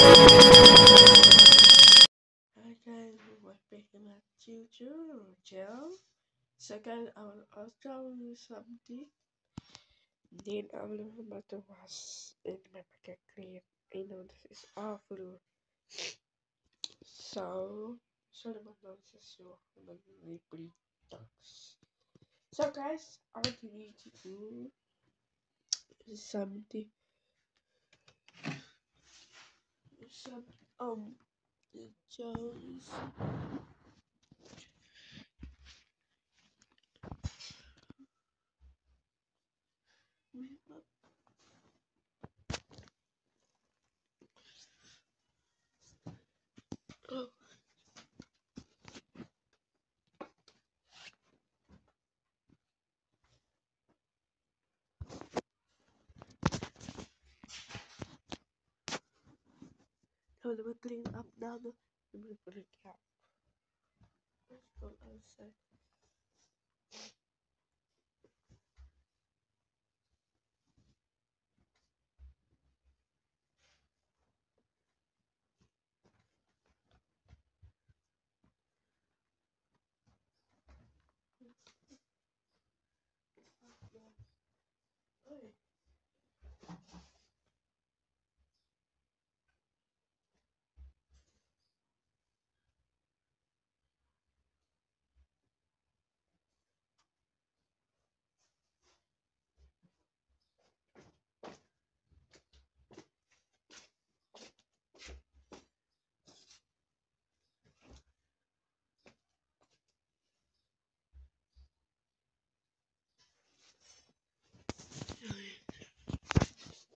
Hi guys, we're picking up Choo Gel. So guys, I will also you something. Then I will remember to wash in my packet clean. I know this is awful. So the nose is your really talks. So guys, I want you need to do something. Some Jones. Oh, no, let me clean up now. Let me put it out. Let's go outside. Hey.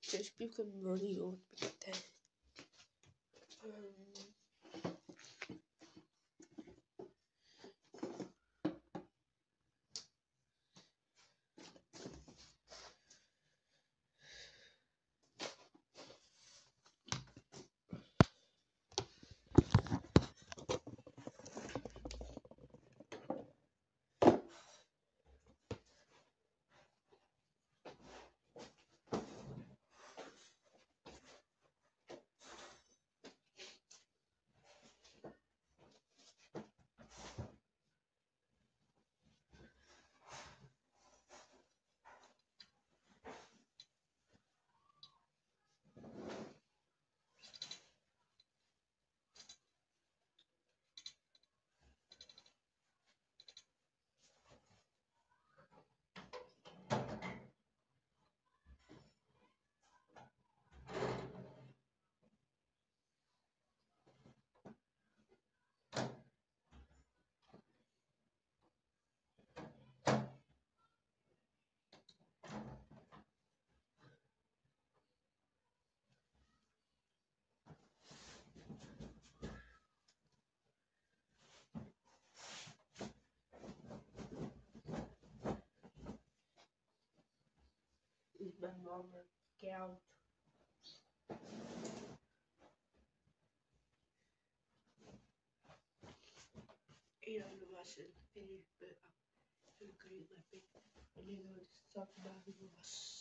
Just people money on me. Is my mom count? You know, I should finish, but I'm agree my big. And you know, this talk about the was.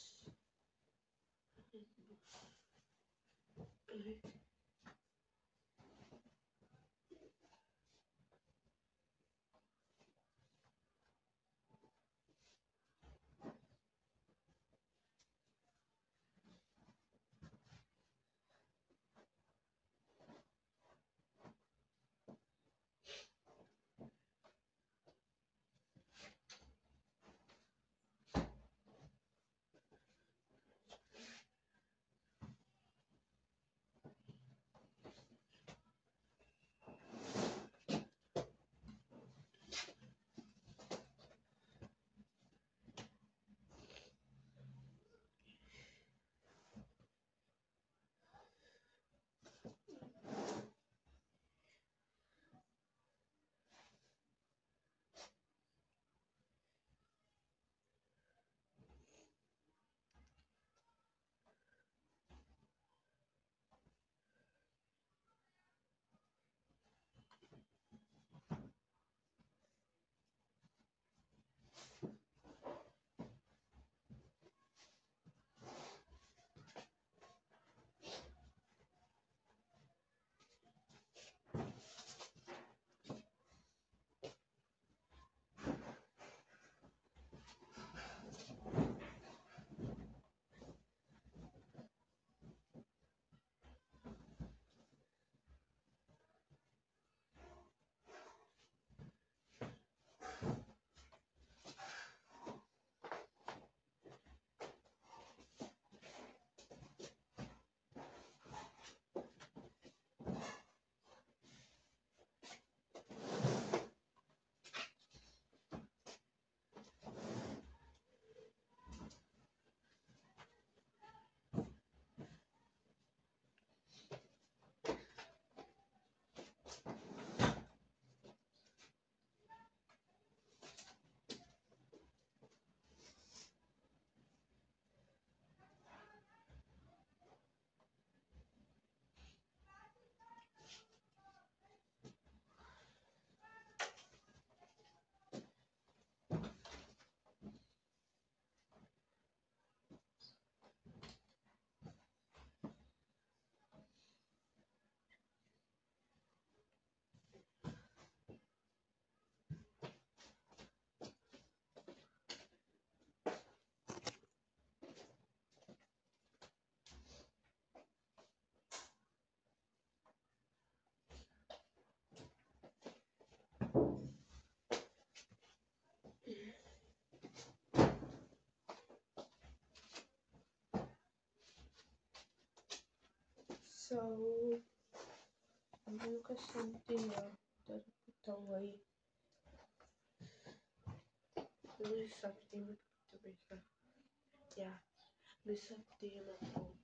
So nunca sentia that put away. There's something to be said. Yeah, there's something at home.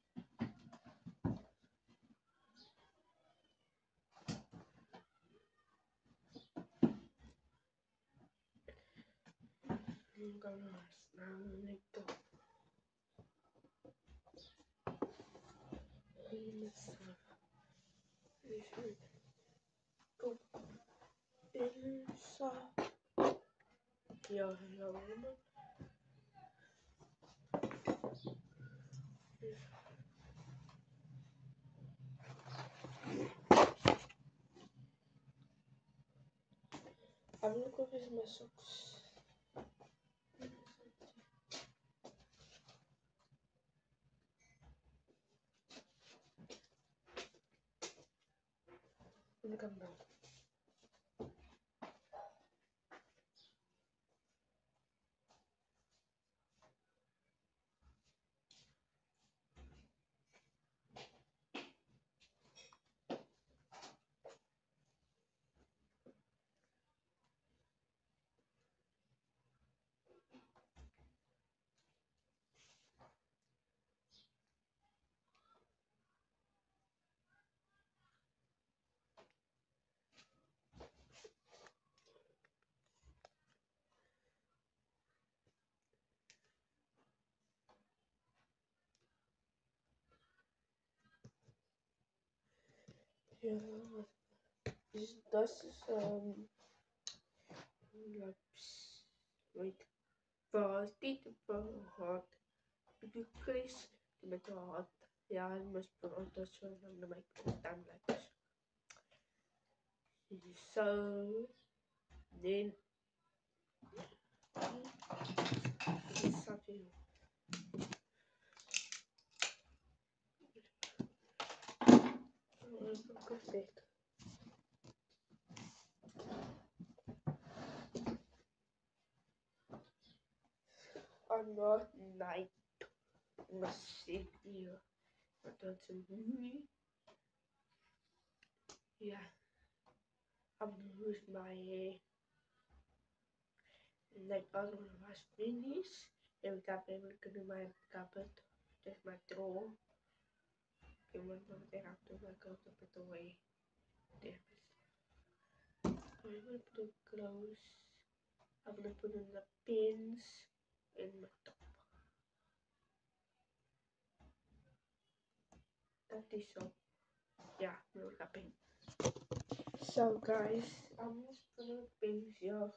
I'm gonna now make the go inside. Yeah, hello, woman. I'm gonna go with my socks. Look at them. Yeah, this is like wait, party to hot. Because tomato hot. Yeah, I must put on the show. I'm gonna make it time like this. So then something big. I'm not night. Must sit here. But that's a movie. Yeah, I'm gonna use my like I don't know my finish. Every time I'm gonna do my cupboard. There's my drawer. Okay, one more thing after I go to put away. There. I'm gonna put the clothes. I'm gonna put in the pins in my top. That is so. Yeah, we're wrapping. So guys, I'm just gonna pins here.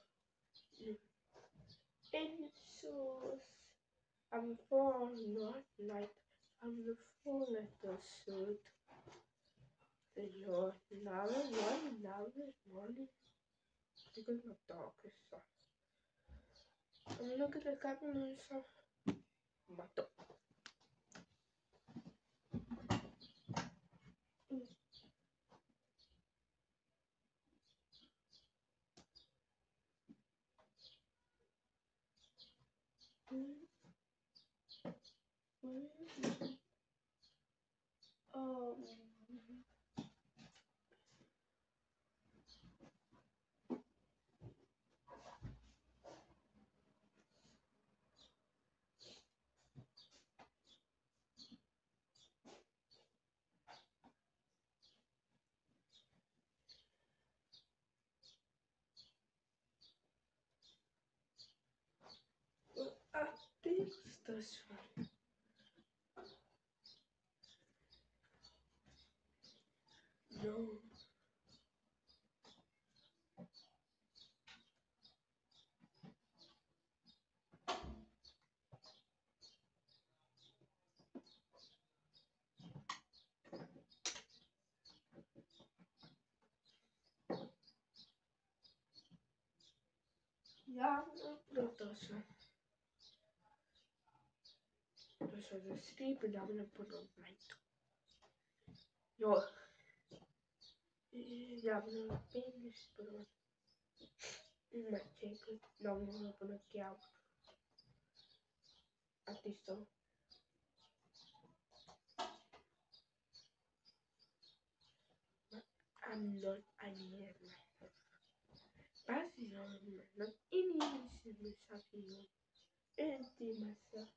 Pencils. I'm for not like I'm the 4 letter suit. Your now is morning because my dog is soft. I'm looking at the camera and stuff. My dog. Um, I think it's this one. No. Yeah, no, this one. This was a sleep and I'm gonna put on night. Yo. Yeah, I'm gonna finish put on my jacket. Now I'm gonna put a cap. At least so. I'm not anime myself. Basi not ini sapi enti myself.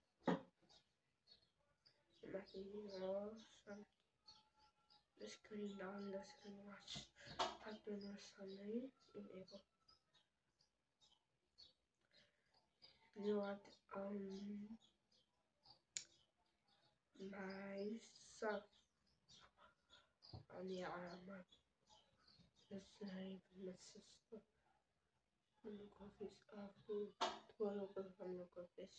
Masih some the screen down the screen watch afternoon Sunday in April. You know what? Myself and yeah, my sister. Look at this apple. 12 and look at this.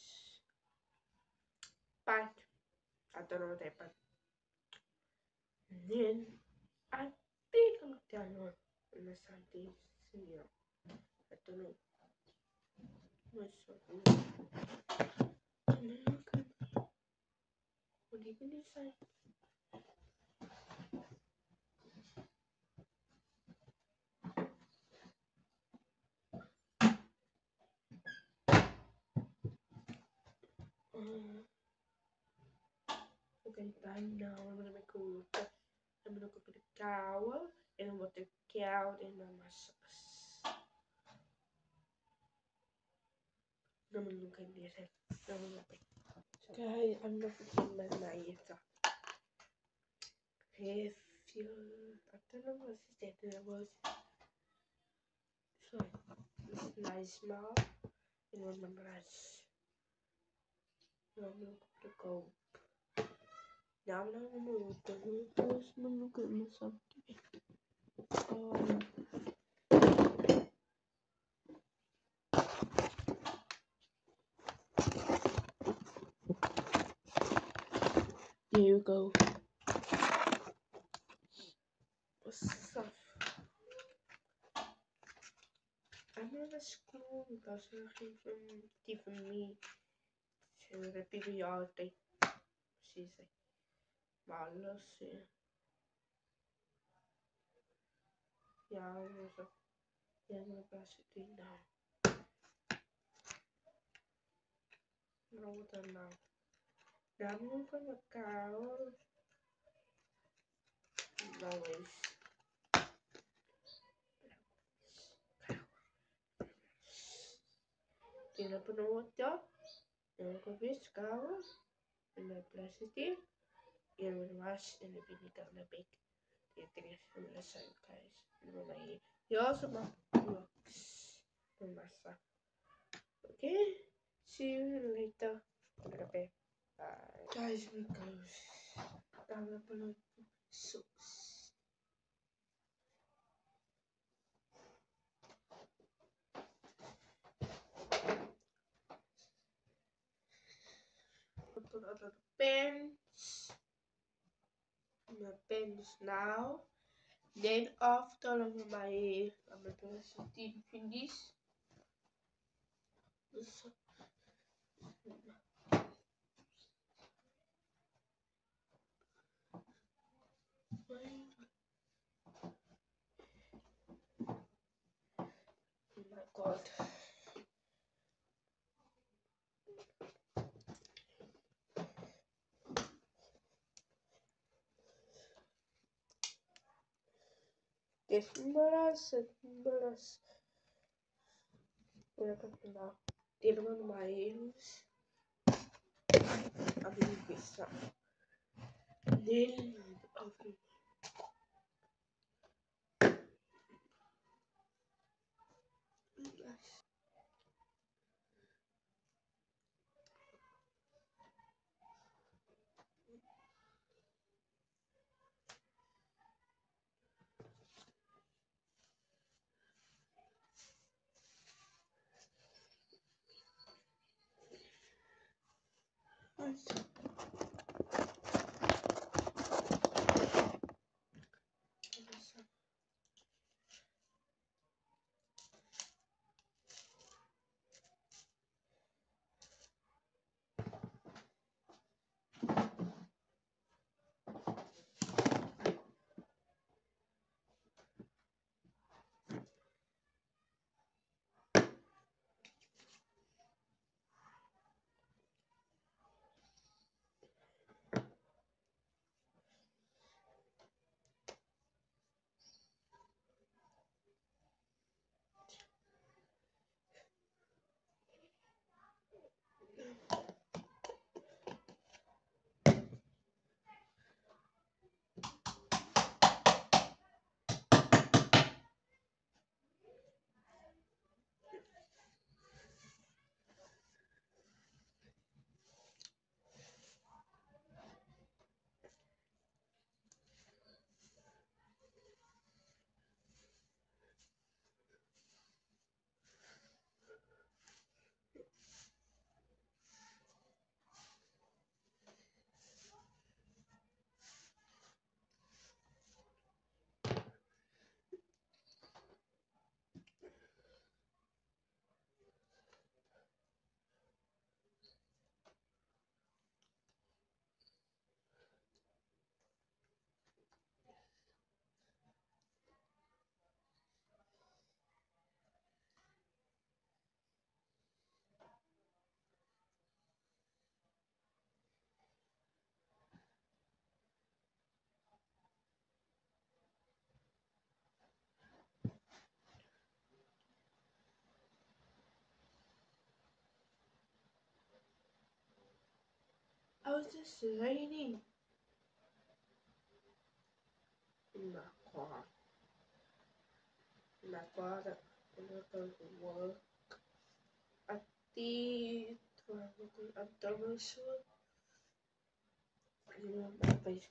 But I don't know what happened. And then I think I'm done on the Sunday. I don't know. What's something? And then look at what even is that? Okay, time now. I'm gonna make a water. I'm gonna cook the cow and what the cow and my sauce. I'm gonna look at this. Guys, I'm not forgetting my knife. If you, I don't know what it was. So, it's nice smell. And remember, I'm gonna cook the cow. Now I'm gonna move the noodles. I'm gonna cook me something. There you go. Stuff. I'm not a school because die van me. Ze hebben je altijd. Precies. Maar los. Ja, zo. Ja, maar pas het in nou. Nou, wat dan nou? Dan moet ik een kou. Nou eens. Tira por un otro. Tengo que pescado. En el plástico. Y en el más en el vinito de bake. Y tres en la sal, guys. No me yo sama looks. Masa. Okay. See you later. Okay. Bye. Guys, because I'm gonna put sauce. Put out of the pans. My pans now. Then after I'm gonna press the finish. Oh my god. Embarrass. What happened now? Didn't want my ears. I'm gonna get some. Then oven. How is this raining? My father, I'm not going to work. I did. I'm double sure. You know, my face.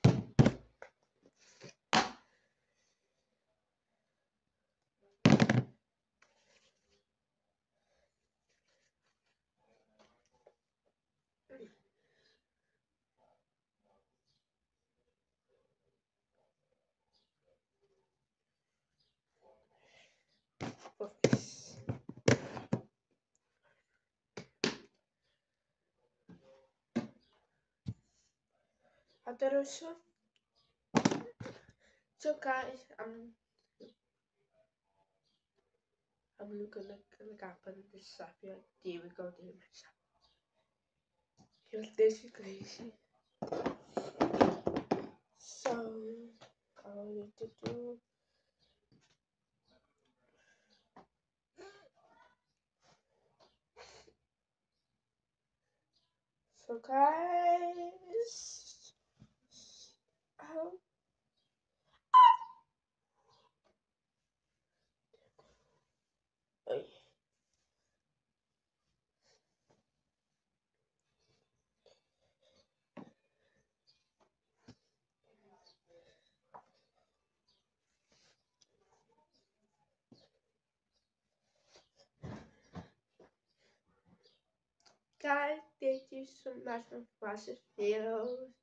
Focus. Adesso. So guys, I'm looking like happen this stuff here. There we go, there my stuff. Here's this is crazy. So all I need to do. So guys, um, oh, guys, thank you so much for watching videos.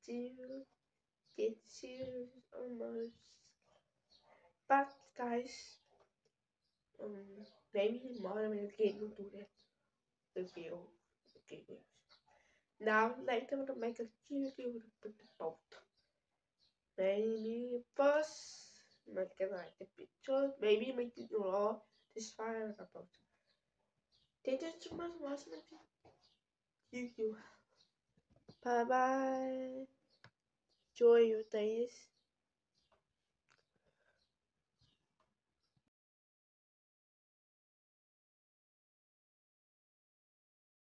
To get serious almost. But guys, maybe tomorrow I'm again will do that review. Okay, now later I'm gonna make a video with the boat. Maybe first make like the picture. Maybe make it raw. This fire about. Thank you so much for watching my video. Bye bye. Enjoy your days.